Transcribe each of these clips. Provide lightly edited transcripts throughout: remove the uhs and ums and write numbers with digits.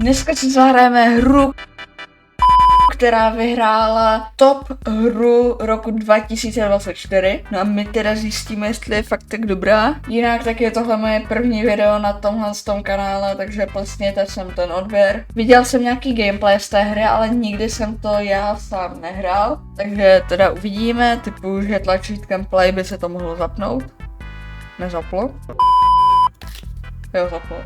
Dneska si zahrajeme hru, která vyhrála top hru roku 2024. No a my teda zjistíme, jestli je fakt tak dobrá. Jinak tak je tohle moje první video na tomhle kanále, takže plesněte sem ten odběr. Viděl jsem nějaký gameplay z té hry, ale nikdy jsem to já sám nehrál. Takže teda uvidíme, typu, že tlačítkem play by se to mohlo zapnout. Nezaplo. Jo, zaplo.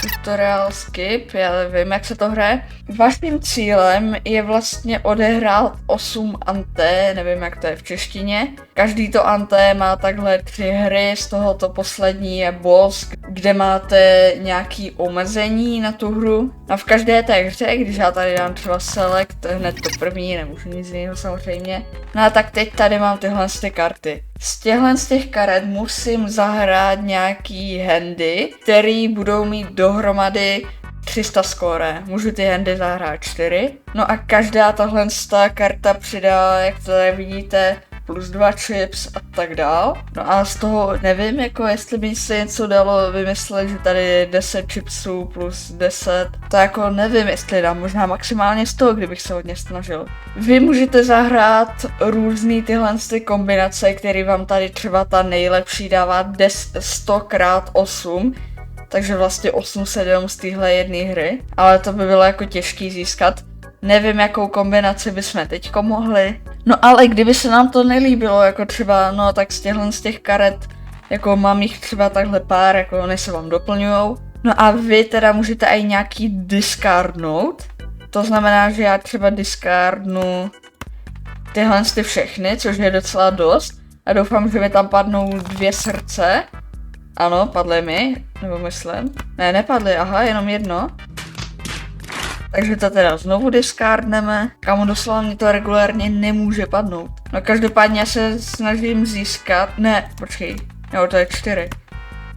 Tutorial skip, já vím, jak se to hraje. Vaším cílem je vlastně odehrát 8 anté, nevím, jak to je v češtině. Každý to anté má takhle 3 hry, z toho to poslední je boss, kde máte nějaký omezení na tu hru. A v každé té hře, když já tady dám třeba select, hned to první, nemůžu nic jiného samozřejmě. No a tak teď tady mám tyhle karty. Z těch karet musím zahrát nějaký handy, který budou mít dohromady 300 skóre. Můžu ty handy zahrát 4. No a každá tahle karta přidá, jak tady vidíte, plus 2 chips a tak dál. No a z toho nevím, jako jestli by se něco dalo vymyslet, že tady je 10 chipsů plus 10. To jako nevím, jestli dám, možná maximálně 100, kdybych se hodně snažil. Vy můžete zahrát různý tyhle kombinace, které vám tady třeba ta nejlepší dává 100x8. Takže vlastně 807 z téhle jedné hry. Ale to by bylo jako těžký získat. Nevím, jakou kombinaci bychom teďko mohli. No ale kdyby se nám to nelíbilo, jako třeba, no tak z těch karet, jako mám jich třeba takhle pár, jako oni se vám doplňujou. No a vy teda můžete i nějaký discardnout. To znamená, že já třeba discardnu tyhle všechny, což je docela dost. A doufám, že mi tam padnou 2 srdce. Ano, padly mi, nebo myslím. Ne, nepadly, aha, jenom jedno. Takže to teda znovu discardneme. Kamu doslova mě to regulárně nemůže padnout. No každopádně já se snažím získat, ne, počkej, jo, to je 4.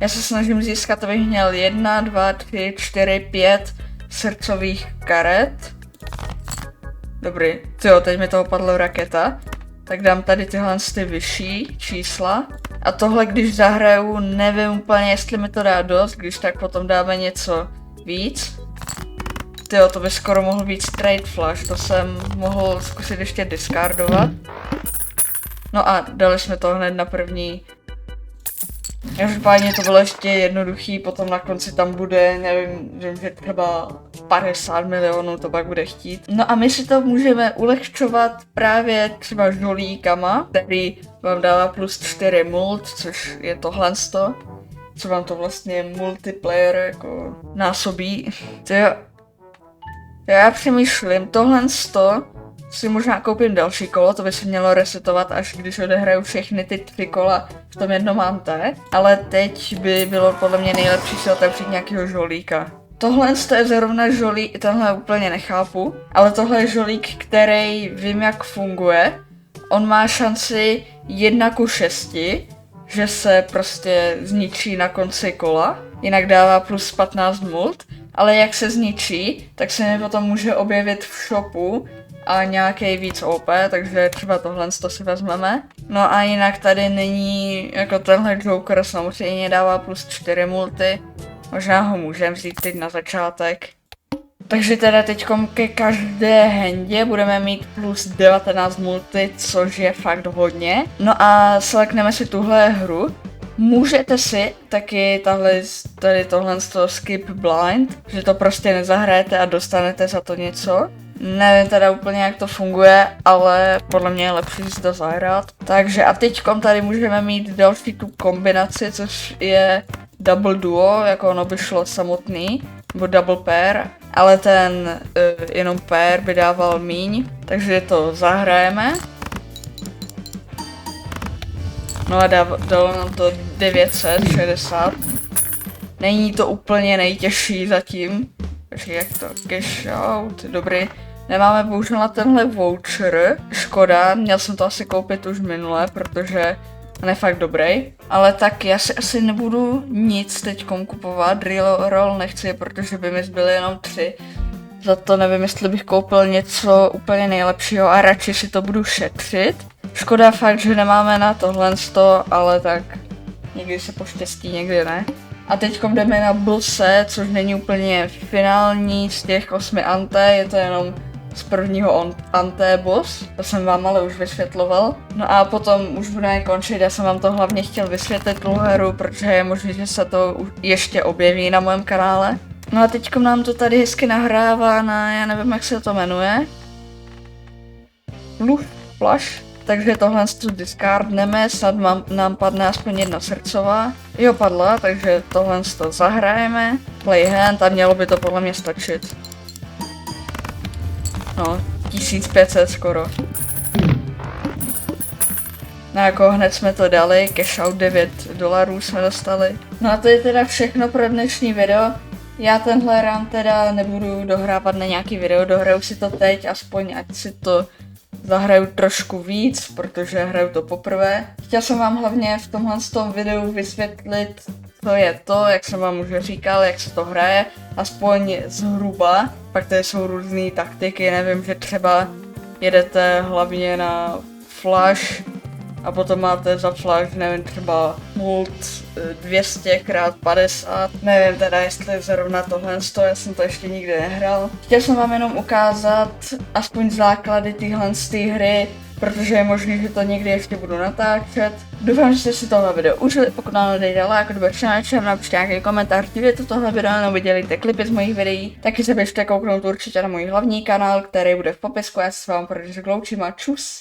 Já se snažím získat, abych měl 1, 2, 3, 4, 5 srdcových karet. Dobrý, tyjo, teď mi toho padla raketa. Tak dám tady tyhle vyšší čísla. A tohle, když zahraju, nevím úplně, jestli mi to dá dost, když tak potom dáme něco víc. Tyjo, to by skoro mohl být straight flash, to jsem mohl zkusit ještě discardovat. No a dali jsme to hned na první. Každopádně to bylo ještě jednoduchý, potom na konci tam bude, nevím, že třeba 50 milionů to pak bude chtít. No a my si to můžeme ulehčovat právě třeba žolíkama, který vám dává plus 4 mult, což je tohle, co vám to vlastně multiplayer jako násobí. Tyjo, já přemýšlím, tohle si možná koupím další kolo, to by se mělo resetovat, až když odehraju všechny ty 3 kola v tom jednom anté. Ale teď by bylo podle mě nejlepší si otevřít nějakého žolíka. Tohle je zrovna žolík, tenhle úplně nechápu, ale tohle je žolík, který vím, jak funguje. On má šanci 1:6, že se prostě zničí na konci kola, jinak dává plus 15 mult, ale jak se zničí, tak se mi potom může objevit v shopu a nějaký víc OP, takže třeba tohle si vezmeme. No a jinak tady není, jako tenhle Joker samozřejmě dává plus 4 multy, možná ho můžeme vzít teď na začátek. Takže teda teďkom ke každé handě budeme mít plus 19 multi, což je fakt hodně. No a selekneme si tuhle hru. Můžete si taky tady tohle skip blind, že to prostě nezahrajete a dostanete za to něco. Nevím teda úplně, jak to funguje, ale podle mě je lepší si to zahrát. Takže a teďkom tady můžeme mít další tu kombinaci, což je double duo, jako ono by šlo samotný, nebo double pair, ale ten jenom pair by dával míň, takže to zahrajeme. No a dalo nám to 960. Není to úplně nejtěžší zatím. Takže jak to? Cash out, dobrý. Nemáme bohužel na tenhle voucher. Škoda, měl jsem to asi koupit už minule, protože on je fakt dobrý. Ale tak já si asi nebudu nic teďkom kupovat. Reroll nechci, protože by mi zbyly jenom 3. Za to nevím, jestli bych koupil něco úplně nejlepšího a radši si to budu šetřit. Škoda fakt, že nemáme na tohle, ale tak někdy se poštěstí, někdy ne. A teď jdeme na Blse, což není úplně finální z těch 8 ante, je to jenom z prvního ante boss, to jsem vám ale už vysvětloval. No a potom už budeme končit, já jsem vám to hlavně chtěl vysvětlit tu hru, protože je možné, že se to ještě objeví na mém kanále. No a teď nám to tady hezky nahrává na, já nevím, jak se to jmenuje. Flash. Takže tohle to discardneme, snad nám padne aspoň jedna srdcová. Jo, padla, takže tohle to zahrajeme. Play hand a mělo by to podle mě stačit. No, 1500 skoro. No jako hned jsme to dali, cash out $9 jsme dostali. No a to je teda všechno pro dnešní video. Já tenhle run teda nebudu dohrávat na nějaký video, dohraju si to teď, aspoň ať si to zahraju trošku víc, protože hraju to poprvé. Chtěl jsem vám hlavně v tomhle videu vysvětlit, co je to, jak jsem vám už říkal, jak se to hraje, aspoň zhruba. Pak tady jsou různé taktiky, nevím, že třeba jedete hlavně na flash a potom máte za flash, nevím, třeba mult 200x50, nevím teda, jestli zrovna tohle, já jsem to ještě nikdy nehrál. Chtěl jsem vám jenom ukázat aspoň základy téhle hry, protože je možné, že to někdy ještě budu natáčet. Doufám, že jste si tohle video užili, pokud vám dejte like, nebo přenáčem, napište nějaký komentář, kdybyste tohle video nebo dělíte klipy z mojich videí, taky se běžte kouknout určitě na můj hlavní kanál, který bude v popisku, já se s vámi loučím a čus.